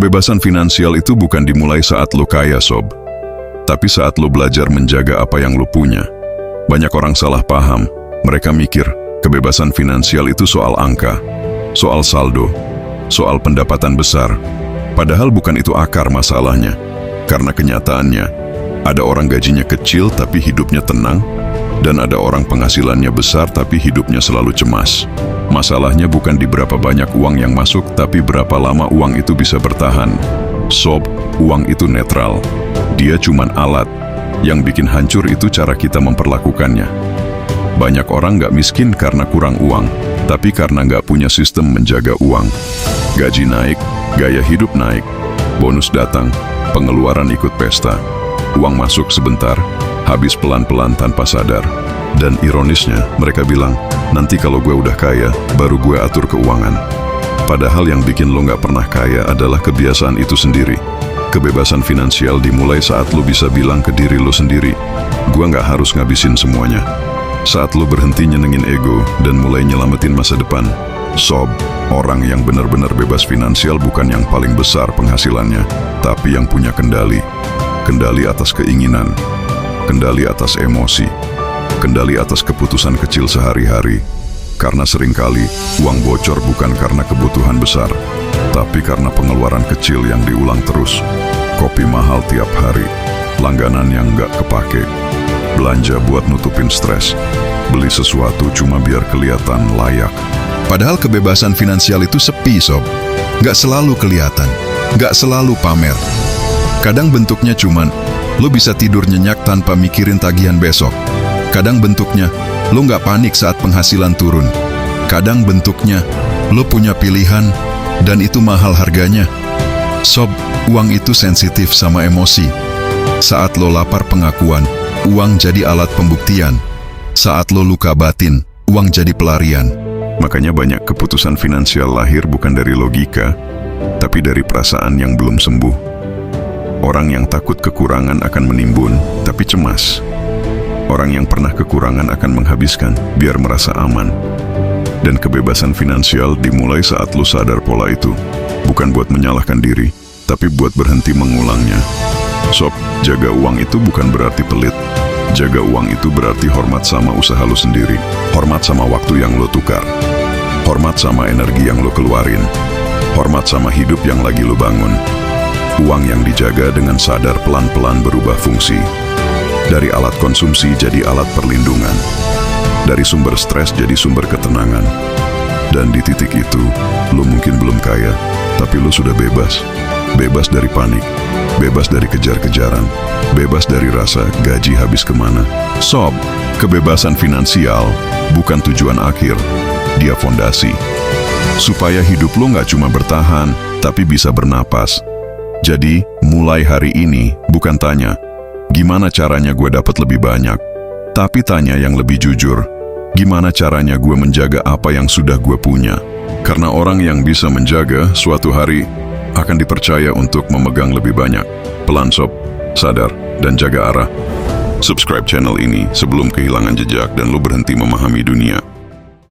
Kebebasan finansial itu bukan dimulai saat lo kaya, sob. Tapi saat lo belajar menjaga apa yang lo punya. Banyak orang salah paham. Mereka mikir, kebebasan finansial itu soal angka, soal saldo, soal pendapatan besar. Padahal bukan itu akar masalahnya. Karena kenyataannya, ada orang gajinya kecil tapi hidupnya tenang, dan ada orang penghasilannya besar tapi hidupnya selalu cemas. Masalahnya bukan di berapa banyak uang yang masuk, tapi berapa lama uang itu bisa bertahan. Sob, uang itu netral. Dia cuman alat. Yang bikin hancur itu cara kita memperlakukannya. Banyak orang nggak miskin karena kurang uang, tapi karena nggak punya sistem menjaga uang. Gaji naik, gaya hidup naik, bonus datang, pengeluaran ikut pesta. Uang masuk sebentar, habis pelan-pelan tanpa sadar. Dan ironisnya, mereka bilang, nanti kalau gue udah kaya, baru gue atur keuangan. Padahal yang bikin lo nggak pernah kaya adalah kebiasaan itu sendiri. Kebebasan finansial dimulai saat lo bisa bilang ke diri lo sendiri, gue nggak harus ngabisin semuanya. Saat lo berhenti nyenengin ego dan mulai nyelamatin masa depan. Sob, orang yang benar-benar bebas finansial bukan yang paling besar penghasilannya, tapi yang punya kendali. Kendali atas keinginan, kendali atas emosi, kendali atas keputusan kecil sehari-hari. Karena seringkali uang bocor bukan karena kebutuhan besar, tapi karena pengeluaran kecil yang diulang terus. Kopi mahal tiap hari, langganan yang nggak kepake, belanja buat nutupin stres, beli sesuatu cuma biar kelihatan layak. Padahal kebebasan finansial itu sepi, sob. Nggak selalu kelihatan, nggak selalu pamer. Kadang bentuknya cuman, lo bisa tidur nyenyak tanpa mikirin tagihan besok. Kadang bentuknya, lo nggak panik saat penghasilan turun. Kadang bentuknya, lo punya pilihan, dan itu mahal harganya. Sob, uang itu sensitif sama emosi. Saat lo lapar pengakuan, uang jadi alat pembuktian. Saat lo luka batin, uang jadi pelarian. Makanya banyak keputusan finansial lahir bukan dari logika, tapi dari perasaan yang belum sembuh. Orang yang takut kekurangan akan menimbun, tapi cemas. Orang yang pernah kekurangan akan menghabiskan, biar merasa aman. Dan kebebasan finansial dimulai saat lo sadar pola itu. Bukan buat menyalahkan diri, tapi buat berhenti mengulangnya. Sob, jaga uang itu bukan berarti pelit. Jaga uang itu berarti hormat sama usaha lo sendiri. Hormat sama waktu yang lo tukar. Hormat sama energi yang lo keluarin. Hormat sama hidup yang lagi lo bangun. Uang yang dijaga dengan sadar pelan-pelan berubah fungsi. Dari alat konsumsi jadi alat perlindungan. Dari sumber stres jadi sumber ketenangan. Dan di titik itu, lo mungkin belum kaya, tapi lo sudah bebas. Bebas dari panik, bebas dari kejar-kejaran, bebas dari rasa gaji habis kemana. Sob, kebebasan finansial bukan tujuan akhir, dia fondasi. Supaya hidup lo nggak cuma bertahan, tapi bisa bernapas. Jadi, mulai hari ini, bukan tanya, gimana caranya gue dapat lebih banyak? Tapi tanya yang lebih jujur, gimana caranya gue menjaga apa yang sudah gue punya? Karena orang yang bisa menjaga suatu hari akan dipercaya untuk memegang lebih banyak. Pelan sob, sadar, dan jaga arah. Subscribe channel ini sebelum kehilangan jejak dan lo berhenti memahami dunia.